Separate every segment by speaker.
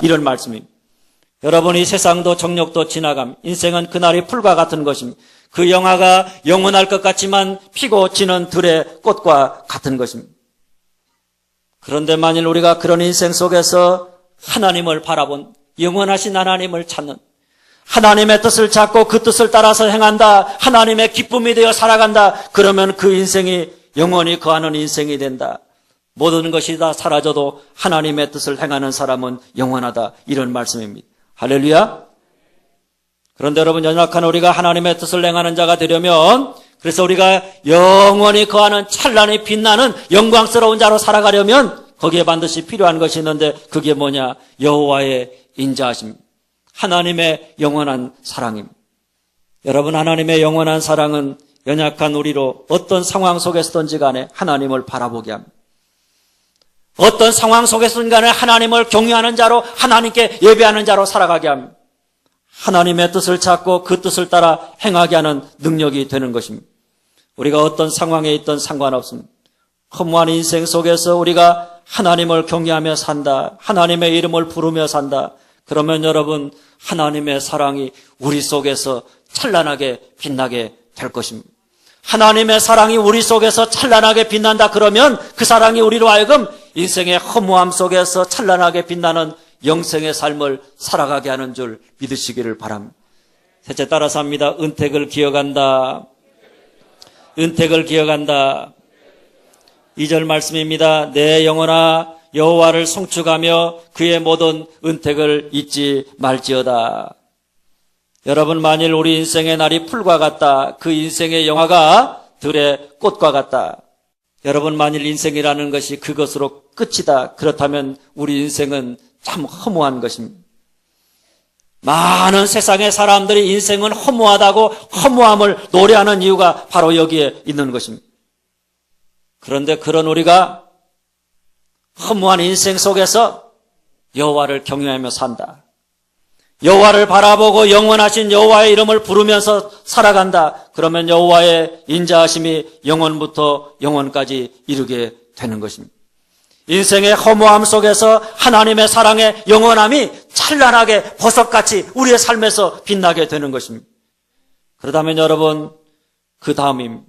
Speaker 1: 이런 말씀입니다. 여러분, 이 세상도 정욕도 지나감, 인생은 그날이 풀과 같은 것입니다. 그 영화가 영원할 것 같지만 피고 지는 들의 꽃과 같은 것입니다. 그런데 만일 우리가 그런 인생 속에서 하나님을 바라본, 영원하신 하나님을 찾는, 하나님의 뜻을 찾고 그 뜻을 따라서 행한다, 하나님의 기쁨이 되어 살아간다, 그러면 그 인생이 영원히 거하는 인생이 된다. 모든 것이 다 사라져도 하나님의 뜻을 행하는 사람은 영원하다, 이런 말씀입니다. 할렐루야. 그런데 여러분, 연약한 우리가 하나님의 뜻을 행하는 자가 되려면, 그래서 우리가 영원히 거하는 찬란히 빛나는 영광스러운 자로 살아가려면 거기에 반드시 필요한 것이 있는데, 그게 뭐냐? 여호와의 인자하심, 하나님의 영원한 사랑입니다. 여러분, 하나님의 영원한 사랑은 연약한 우리로 어떤 상황 속에서든지 간에 하나님을 바라보게 합니다. 어떤 상황 속에서든 간에 하나님을 경외하는 자로, 하나님께 예배하는 자로 살아가게 합니다. 하나님의 뜻을 찾고 그 뜻을 따라 행하게 하는 능력이 되는 것입니다. 우리가 어떤 상황에 있든 상관없습니다. 허무한 인생 속에서 우리가 하나님을 경외하며 산다, 하나님의 이름을 부르며 산다, 그러면 여러분, 하나님의 사랑이 우리 속에서 찬란하게 빛나게 될 것입니다. 하나님의 사랑이 우리 속에서 찬란하게 빛난다 그러면 그 사랑이 우리로 하여금 인생의 허무함 속에서 찬란하게 빛나는 영생의 삶을 살아가게 하는 줄 믿으시기를 바랍니다. 셋째, 따라서 합니다. 은택을 기억한다. 은택을 기억한다. 2절 말씀입니다. 내 영혼아 여호와를 송축하며 그의 모든 은택을 잊지 말지어다. 여러분, 만일 우리 인생의 날이 풀과 같다, 그 인생의 영화가 들의 꽃과 같다, 여러분, 만일 인생이라는 것이 그것으로 끝이다, 그렇다면 우리 인생은 참 허무한 것입니다. 많은 세상의 사람들이 인생은 허무하다고 허무함을 노래하는 이유가 바로 여기에 있는 것입니다. 그런데 그런 우리가 허무한 인생 속에서 여호와를 경외하며 산다, 여호와를 바라보고 영원하신 여호와의 이름을 부르면서 살아간다, 그러면 여호와의 인자하심이 영원부터 영원까지 이르게 되는 것입니다. 인생의 허무함 속에서 하나님의 사랑의 영원함이 찬란하게 보석같이 우리의 삶에서 빛나게 되는 것입니다. 그렇다면 여러분, 그 다음입니다.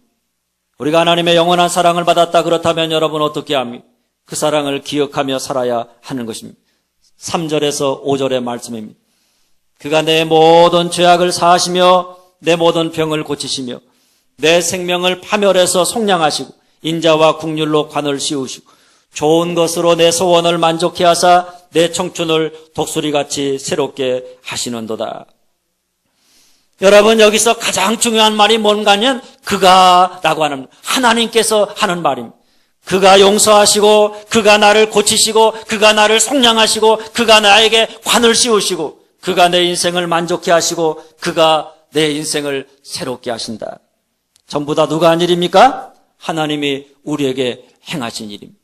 Speaker 1: 우리가 하나님의 영원한 사랑을 받았다 그렇다면 여러분 어떻게 합니까? 그 사랑을 기억하며 살아야 하는 것입니다. 3절에서 5절의 말씀입니다. 그가 내 모든 죄악을 사하시며 내 모든 병을 고치시며 내 생명을 파멸해서 속량하시고 인자와 국률로 관을 씌우시고 좋은 것으로 내 소원을 만족해 하사 내 청춘을 독수리같이 새롭게 하시는도다. 여러분, 여기서 가장 중요한 말이 뭔가면 그가라고 하는, 하나님께서 하는 말입니다. 그가 용서하시고 그가 나를 고치시고 그가 나를 속량하시고 그가 나에게 관을 씌우시고 그가 내 인생을 만족해 하시고 그가 내 인생을 새롭게 하신다. 전부 다 누가 한 일입니까? 하나님이 우리에게 행하신 일입니다.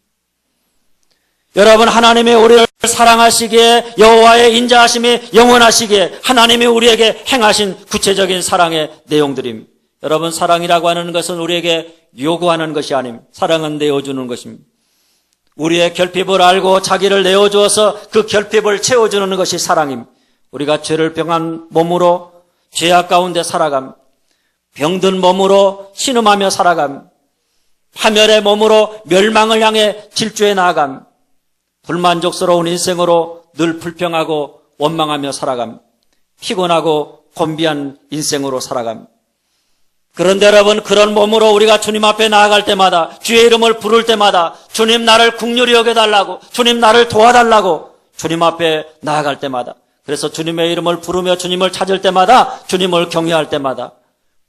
Speaker 1: 여러분, 하나님이 우리를 사랑하시기에, 여호와의 인자하심이 영원하시기에 하나님이 우리에게 행하신 구체적인 사랑의 내용들입니다. 여러분, 사랑이라고 하는 것은 우리에게 요구하는 것이 아닙니다. 사랑은 내어주는 것입니다. 우리의 결핍을 알고 자기를 내어주어서 그 결핍을 채워주는 것이 사랑입니다. 우리가 죄를 병한 몸으로 죄악 가운데 살아갑니다. 병든 몸으로 신음하며 살아갑니다. 파멸의 몸으로 멸망을 향해 질주해 나아갑니다. 불만족스러운 인생으로 늘 불평하고 원망하며 살아갑니다. 피곤하고 곤비한 인생으로 살아갑니다. 그런데 여러분, 그런 몸으로 우리가 주님 앞에 나아갈 때마다, 주의 이름을 부를 때마다 주님 나를 긍휼히 여겨달라고, 주님 나를 도와달라고 주님 앞에 나아갈 때마다, 그래서 주님의 이름을 부르며 주님을 찾을 때마다, 주님을 경외할 때마다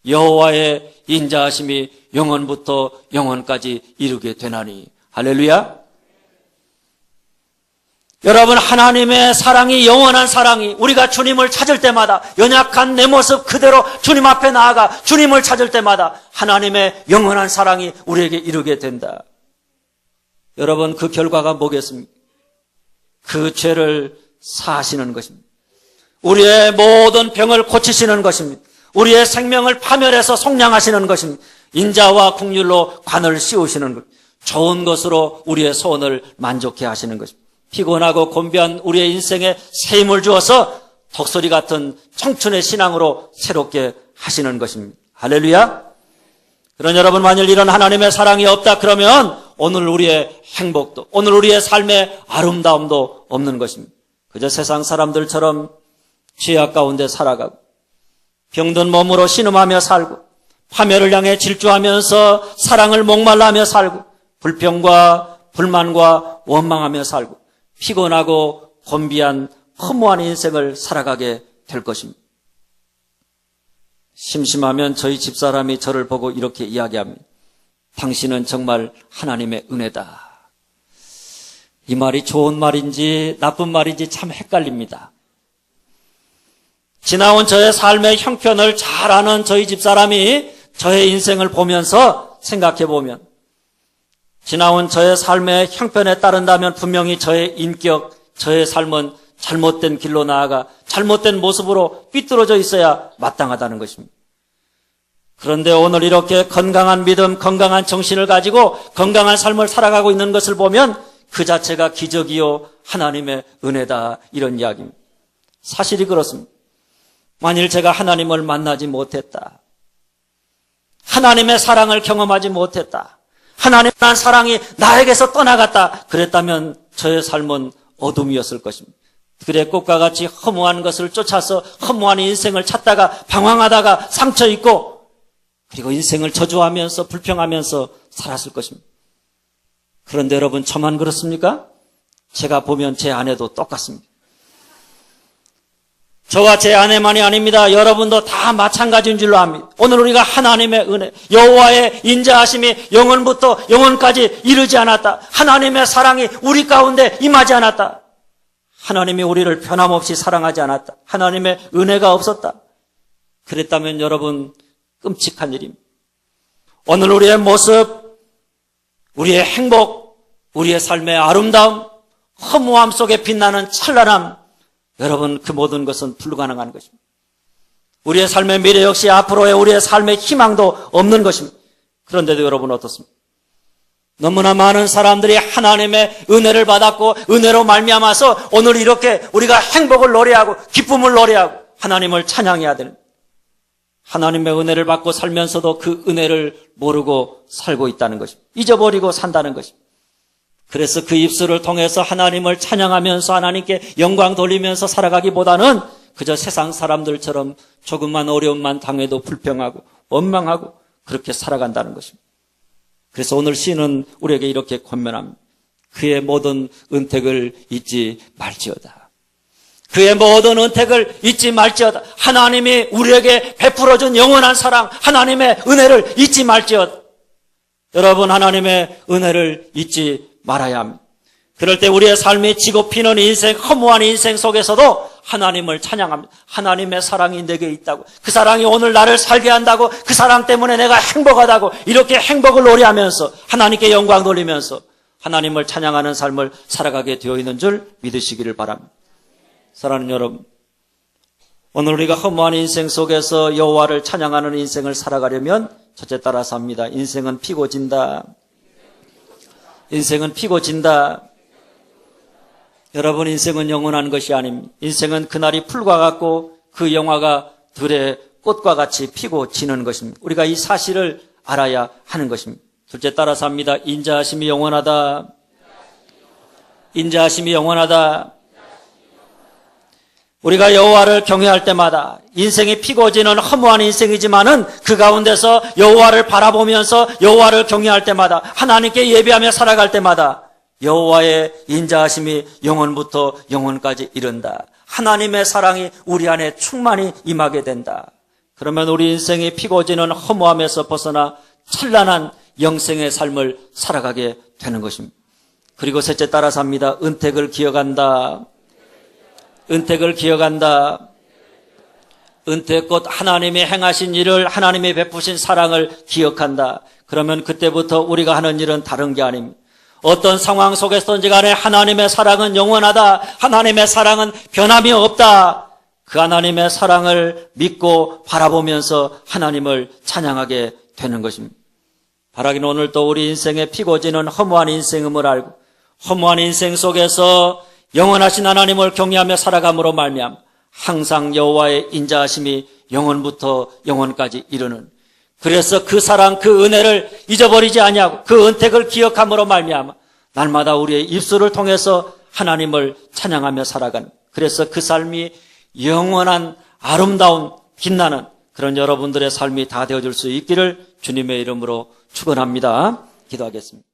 Speaker 1: 여호와의 인자하심이 영원부터 영원까지 이르게 되나니. 할렐루야. 여러분, 하나님의 사랑이, 영원한 사랑이 우리가 주님을 찾을 때마다, 연약한 내 모습 그대로 주님 앞에 나아가 주님을 찾을 때마다 하나님의 영원한 사랑이 우리에게 이르게 된다. 여러분, 그 결과가 뭐겠습니까? 그 죄를 사하시는 것입니다. 우리의 모든 병을 고치시는 것입니다. 우리의 생명을 파멸해서 속량하시는 것입니다. 인자와 국률로 관을 씌우시는 것, 좋은 것으로 우리의 소원을 만족해 하시는 것입니다. 피곤하고 곤비한 우리의 인생에 새 힘을 주어서 독수리 같은 청춘의 신앙으로 새롭게 하시는 것입니다. 할렐루야. 그런 여러분, 만일 이런 하나님의 사랑이 없다 그러면 오늘 우리의 행복도, 오늘 우리의 삶의 아름다움도 없는 것입니다. 그저 세상 사람들처럼 죄악 가운데 살아가고 병든 몸으로 신음하며 살고 파멸을 향해 질주하면서 사랑을 목말라하며 살고 불평과 불만과 원망하며 살고 피곤하고 곤비한 허무한 인생을 살아가게 될 것입니다. 심심하면 저희 집사람이 저를 보고 이렇게 이야기합니다. 당신은 정말 하나님의 은혜다. 이 말이 좋은 말인지 나쁜 말인지 참 헷갈립니다. 지나온 저의 삶의 형편을 잘 아는 저희 집사람이 저의 인생을 보면서 생각해 보면 지나온 저의 삶의 형편에 따른다면 분명히 저의 인격, 저의 삶은 잘못된 길로 나아가 잘못된 모습으로 삐뚤어져 있어야 마땅하다는 것입니다. 그런데 오늘 이렇게 건강한 믿음, 건강한 정신을 가지고 건강한 삶을 살아가고 있는 것을 보면 그 자체가 기적이요 하나님의 은혜다, 이런 이야기입니다. 사실이 그렇습니다. 만일 제가 하나님을 만나지 못했다, 하나님의 사랑을 경험하지 못했다, 하나님의 사랑이 나에게서 떠나갔다 그랬다면 저의 삶은 어둠이었을 것입니다. 들의 꽃과 같이 허무한 것을 쫓아서 허무한 인생을 찾다가 방황하다가 상처 입고 그리고 인생을 저주하면서 불평하면서 살았을 것입니다. 그런데 여러분, 저만 그렇습니까? 제가 보면 제 아내도 똑같습니다. 저와 제 아내만이 아닙니다. 여러분도 다 마찬가지인 줄로 압니다. 오늘 우리가 하나님의 은혜, 여호와의 인자하심이 영원부터 영원까지 이르지 않았다. 하나님의 사랑이 우리 가운데 임하지 않았다. 하나님이 우리를 변함없이 사랑하지 않았다. 하나님의 은혜가 없었다. 그랬다면 여러분, 끔찍한 일입니다. 오늘 우리의 모습, 우리의 행복, 우리의 삶의 아름다움, 허무함 속에 빛나는 찬란함, 여러분, 그 모든 것은 불가능한 것입니다. 우리의 삶의 미래 역시 앞으로의 우리의 삶의 희망도 없는 것입니다. 그런데도 여러분 어떻습니까? 너무나 많은 사람들이 하나님의 은혜를 받았고 은혜로 말미암아서 오늘 이렇게 우리가 행복을 노래하고 기쁨을 노래하고 하나님을 찬양해야 됩니다. 하나님의 은혜를 받고 살면서도 그 은혜를 모르고 살고 있다는 것입니다. 잊어버리고 산다는 것입니다. 그래서 그 입술을 통해서 하나님을 찬양하면서 하나님께 영광 돌리면서 살아가기보다는 그저 세상 사람들처럼 조금만 어려움만 당해도 불평하고 원망하고 그렇게 살아간다는 것입니다. 그래서 오늘 시인은 우리에게 이렇게 권면합니다. 그의 모든 은택을 잊지 말지어다. 그의 모든 은택을 잊지 말지어다. 하나님이 우리에게 베풀어준 영원한 사랑, 하나님의 은혜를 잊지 말지어다. 여러분, 하나님의 은혜를 잊지 말아야 합니다. 그럴 때 우리의 삶이 지고 피는 인생, 허무한 인생 속에서도 하나님을 찬양합니다. 하나님의 사랑이 내게 있다고, 그 사랑이 오늘 나를 살게 한다고, 그 사랑 때문에 내가 행복하다고, 이렇게 행복을 노래하면서 하나님께 영광 돌리면서 하나님을 찬양하는 삶을 살아가게 되어 있는 줄 믿으시기를 바랍니다. 사랑하는 여러분, 오늘 우리가 허무한 인생 속에서 여호와를 찬양하는 인생을 살아가려면 첫째 따라서 합니다. 인생은 피고 진다. 인생은 피고 진다. 여러분, 인생은 영원한 것이 아닙니다. 인생은 그날이 풀과 같고 그 영화가 들의 꽃과 같이 피고 지는 것입니다. 우리가 이 사실을 알아야 하는 것입니다. 둘째 따라서 합니다. 인자하심이 영원하다. 인자하심이 영원하다. 우리가 여호와를 경외할 때마다 인생이 피고 지는 허무한 인생이지만은 그 가운데서 여호와를 바라보면서 여호와를 경외할 때마다 하나님께 예배하며 살아갈 때마다 여호와의 인자하심이 영원부터 영원까지 이른다. 하나님의 사랑이 우리 안에 충만히 임하게 된다. 그러면 우리 인생이 피고 지는 허무함에서 벗어나 찬란한 영생의 삶을 살아가게 되는 것입니다. 그리고 셋째 따라서 합니다. 은택을 기억한다. 은택을 기억한다. 은택 곧 하나님이 행하신 일을, 하나님이 베푸신 사랑을 기억한다. 그러면 그때부터 우리가 하는 일은 다른 게 아닙니다. 어떤 상황 속에서든지 간에 하나님의 사랑은 영원하다. 하나님의 사랑은 변함이 없다. 그 하나님의 사랑을 믿고 바라보면서 하나님을 찬양하게 되는 것입니다. 바라기는 오늘 또 우리 인생에 피고 지는 허무한 인생임을 알고 허무한 인생 속에서 영원하신 하나님을 경외하며 살아감으로 말미암아 항상 여호와의 인자하심이 영원부터 영원까지 이르는, 그래서 그 사랑, 그 은혜를 잊어버리지 아니하고 그 은택을 기억함으로 말미암아 날마다 우리의 입술을 통해서 하나님을 찬양하며 살아가는, 그래서 그 삶이 영원한 아름다운 빛나는 그런 여러분들의 삶이 다 되어줄 수 있기를 주님의 이름으로 축원합니다. 기도하겠습니다.